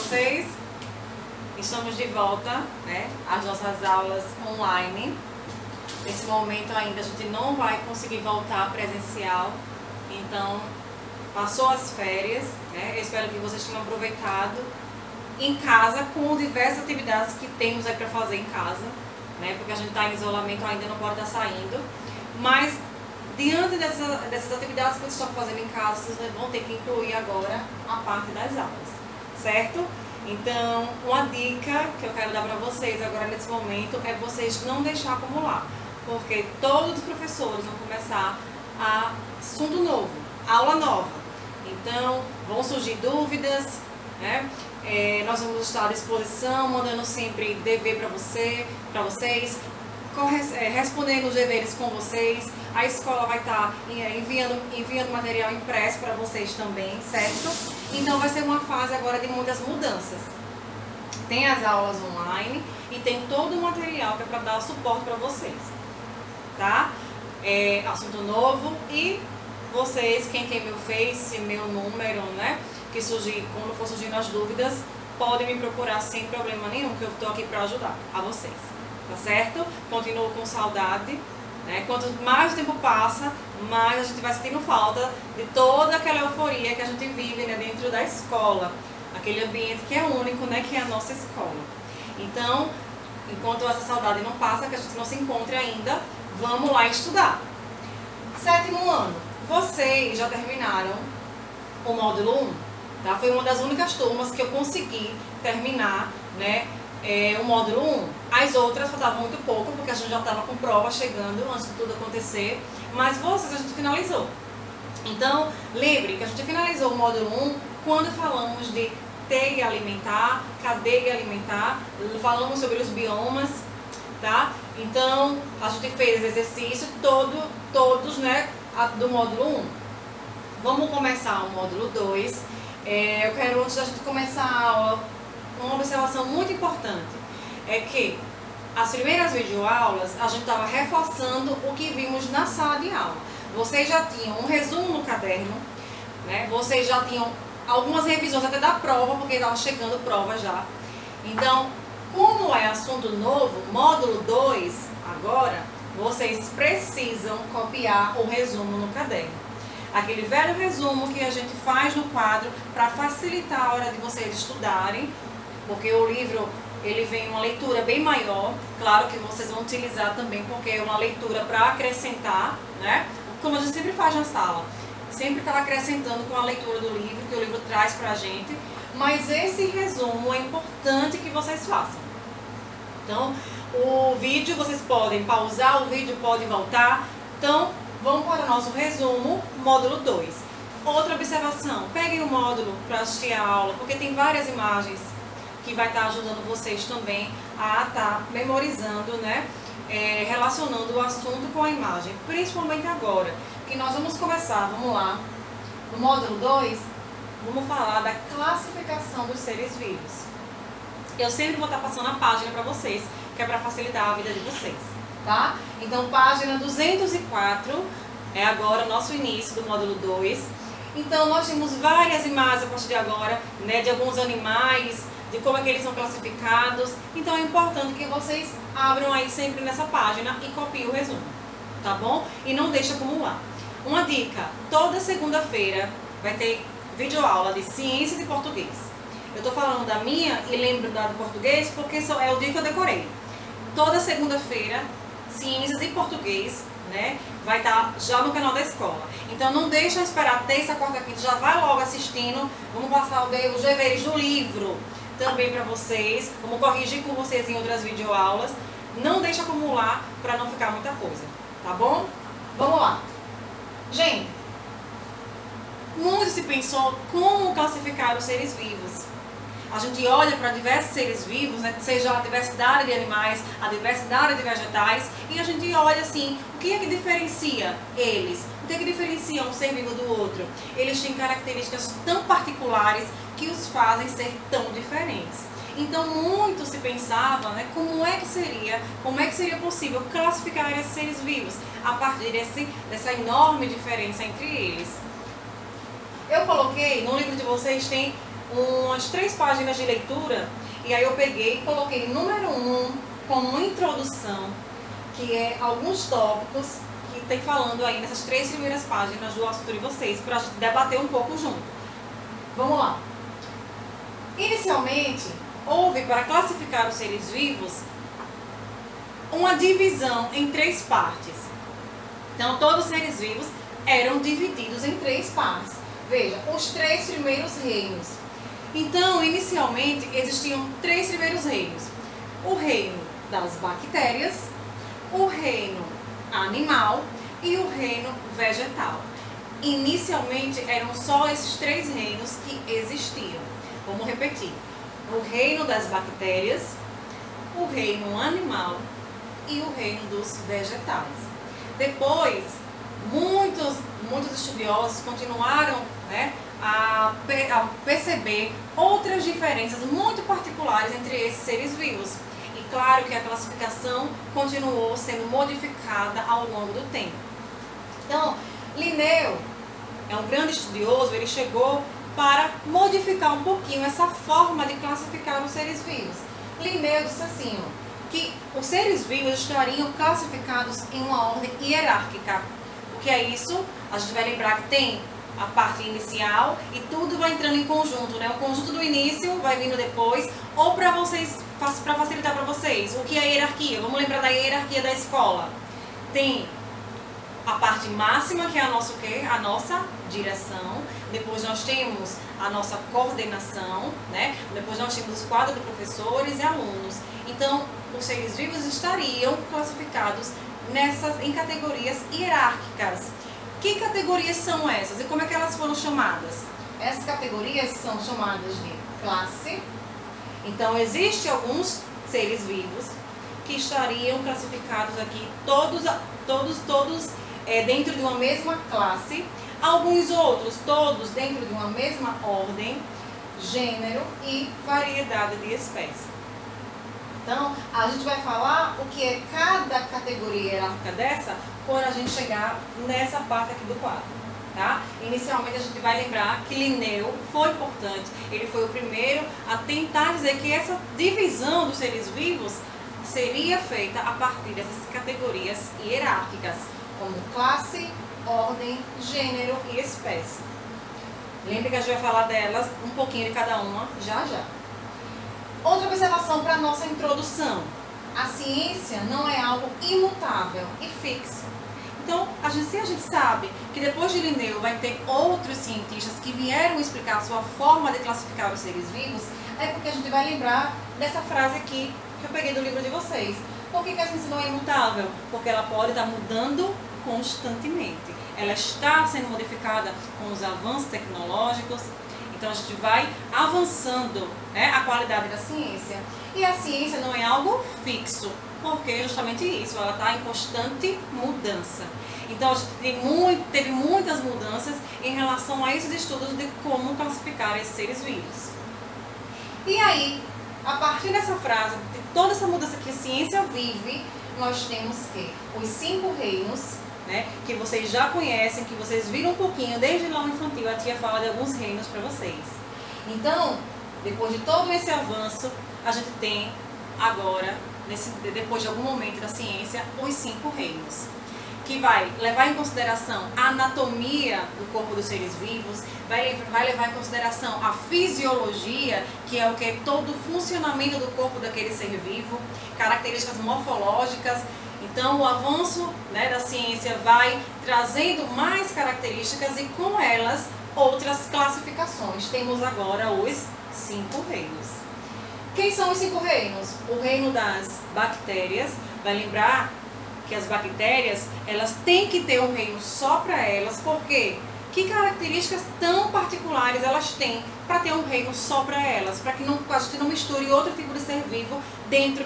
vocês? Estamos de volta, né, às nossas aulas online. Nesse momento ainda a gente não vai conseguir voltar presencial, então passou as férias, né? Eu espero que vocês tenham aproveitado em casa com diversas atividades que temos aí para fazer em casa, né? Porque a gente está em isolamento, ainda não pode estar saindo, mas diante dessas atividades que vocês estão fazendo em casa, vocês vão ter que incluir agora a parte das aulas, certo? Então, uma dica que eu quero dar para vocês agora nesse momento é vocês não deixar acumular, porque todos os professores vão começar a assunto novo, aula nova. Então, vão surgir dúvidas, né? Nós vamos estar à disposição, mandando sempre dever para vocês, respondendo os deveres com vocês. A escola vai estar enviando material impresso para vocês também, certo? Então vai ser uma fase agora de muitas mudanças. Tem as aulas online e tem todo o material que é para dar suporte para vocês, tá? Assunto novo e vocês, quem tem meu Face, meu número, né? Que quando for surgindo as dúvidas, podem me procurar sem problema nenhum, que eu estou aqui para ajudar a vocês, tá certo? Continuo com saudade, né? Quanto mais o tempo passa, mais a gente vai sentindo falta de toda aquela euforia que a gente vive, né, dentro da escola, aquele ambiente que é único, né, que é a nossa escola. Então, enquanto essa saudade não passa, que a gente não se encontre ainda, vamos lá estudar. 7º ano, vocês já terminaram o módulo 1, tá? Foi uma das únicas turmas que eu consegui terminar, né, o módulo 1. As outras faltavam muito pouco, porque a gente já estava com prova chegando antes de tudo acontecer, mas vocês a gente finalizou. Então, lembre que a gente finalizou o módulo 1 quando falamos de teia alimentar, cadeia alimentar, falamos sobre os biomas, tá? Então, a gente fez exercício todos, né, do módulo 1. Vamos começar o módulo 2. Eu quero, antes da gente começar a aula, uma observação muito importante é que as primeiras videoaulas a gente estava reforçando o que vimos na sala de aula. Vocês já tinham um resumo no caderno, né? Vocês já tinham algumas revisões até da prova, porque estava chegando prova já. Então, como é assunto novo, módulo 2, agora, vocês precisam copiar o resumo no caderno. Aquele velho resumo que a gente faz no quadro para facilitar a hora de vocês estudarem, porque o livro ele vem uma leitura bem maior, claro que vocês vão utilizar também porque é uma leitura para acrescentar, né? Como a gente sempre faz na sala, sempre está acrescentando com a leitura do livro, que o livro traz para a gente, mas esse resumo é importante que vocês façam. Então, o vídeo, vocês podem pausar o vídeo, pode voltar. Então, vamos para o nosso resumo, módulo 2. Outra observação, peguem o módulo para assistir a aula, porque tem várias imagens que vai estar ajudando vocês também a estar memorizando, né? Relacionando o assunto com a imagem, principalmente agora, que nós vamos começar, vamos lá, no módulo 2, vamos falar da classificação dos seres vivos. Eu sempre vou estar passando a página para vocês, que é para facilitar a vida de vocês, tá? Então, página 204 é agora o nosso início do módulo 2. Então, nós temos várias imagens a partir de agora, né, de alguns animais, de como é que eles são classificados. Então, é importante que vocês abram aí sempre nessa página e copiem o resumo, tá bom? E não deixe acumular. Uma dica, toda segunda-feira vai ter videoaula de ciências e português. Eu tô falando da minha e lembro da do português porque é o dia que eu decorei. Toda segunda-feira, ciências e português, né, vai estar já no canal da escola. Então não deixa esperar terça, quarta, quinta, já vai logo assistindo. Vamos passar os deveres do livro também para vocês. Vamos corrigir com vocês em outras videoaulas. Não deixa acumular para não ficar muita coisa, tá bom? Vamos lá. Gente, muito se pensou como classificar os seres vivos. A gente olha para diversos seres vivos, né, seja a diversidade de animais, a diversidade de vegetais, e a gente olha assim, o que é que diferencia eles? O que é que diferencia um ser vivo do outro? Eles têm características tão particulares que os fazem ser tão diferentes. Então muito se pensava, né, como é que seria possível classificar esses seres vivos a partir dessa enorme diferença entre eles. Eu coloquei, no livro de vocês tem umas 3 páginas de leitura, e aí eu peguei e coloquei número 1 como introdução, que é alguns tópicos que tem falando aí nessas 3 primeiras páginas do assunto de vocês, para a gente debater um pouco junto. Vamos lá. Inicialmente, houve, para classificar os seres vivos, uma divisão em 3 partes. Então, todos os seres vivos eram divididos em 3 partes. Veja, os 3 primeiros reinos. Então, inicialmente, existiam 3 primeiros reinos. O reino das bactérias, o reino animal e o reino vegetal. Inicialmente, eram só esses 3 reinos que existiam. Vamos repetir. O reino das bactérias, o reino animal e o reino dos vegetais. Depois, muitos estudiosos continuaram, né, a perceber outras diferenças muito particulares entre esses seres vivos. E claro que a classificação continuou sendo modificada ao longo do tempo. Então, Linneu é um grande estudioso, ele chegou para modificar um pouquinho essa forma de classificar os seres vivos. Linneu disse assim, que os seres vivos estariam classificados em uma ordem hierárquica. O que é isso? A gente vai lembrar que tem a parte inicial e tudo vai entrando em conjunto, né? O conjunto do início vai vindo depois, ou para facilitar para vocês, o que é hierarquia? Vamos lembrar da hierarquia da escola. Tem a parte máxima, que é a nossa, o quê? A nossa direção. Depois nós temos a nossa coordenação, né? Depois nós temos os quadros de professores e alunos. Então, os seres vivos estariam classificados em categorias hierárquicas. Que categorias são essas e como é que elas foram chamadas? Essas categorias são chamadas de classe. Então, existem alguns seres vivos que estariam classificados aqui, todos dentro de uma mesma classe. Alguns outros, todos dentro de uma mesma ordem, gênero e variedade de espécies. Então, a gente vai falar o que é cada categoria hierárquica dessa quando a gente chegar nessa parte aqui do quadro, tá? Inicialmente, a gente vai lembrar que Linneu foi importante. Ele foi o primeiro a tentar dizer que essa divisão dos seres vivos seria feita a partir dessas categorias hierárquicas, como classe, ordem, gênero e espécie. Lembre que a gente vai falar delas, um pouquinho de cada uma, já já. Outra observação para a nossa introdução. A ciência não é algo imutável e fixo. Então, se a gente sabe que depois de Linneu vai ter outros cientistas que vieram explicar a sua forma de classificar os seres vivos, é porque a gente vai lembrar dessa frase aqui que eu peguei do livro de vocês. Por que a ciência não é imutável? Porque ela pode estar mudando constantemente. Ela está sendo modificada com os avanços tecnológicos. Então, a gente vai avançando, né, a qualidade da ciência. E a ciência não é algo fixo, porque justamente isso, ela está em constante mudança. Então, a gente teve muitas mudanças em relação a esses estudos de como classificar esses seres vivos. E aí, a partir dessa frase, de toda essa mudança que a ciência vive, nós temos que os 5 reinos, né, que vocês já conhecem, que vocês viram um pouquinho desde lá no infantil, a tia fala de alguns reinos para vocês. Então, depois de todo esse avanço, a gente tem agora, depois de algum momento da ciência, os 5 reinos, que vai levar em consideração a anatomia do corpo dos seres vivos, vai levar em consideração a fisiologia, que é o que é todo o funcionamento do corpo daquele ser vivo, características morfológicas. Então, o avanço, né, da ciência vai trazendo mais características e com elas outras classificações. Temos agora os 5 reinos. Quem são os 5 reinos? O reino das bactérias. Vai lembrar que as bactérias, elas têm que ter um reino só para elas. Por quê? Que características tão particulares elas têm para ter um reino só para elas? Para que a gente não misture outro tipo de ser vivo dentro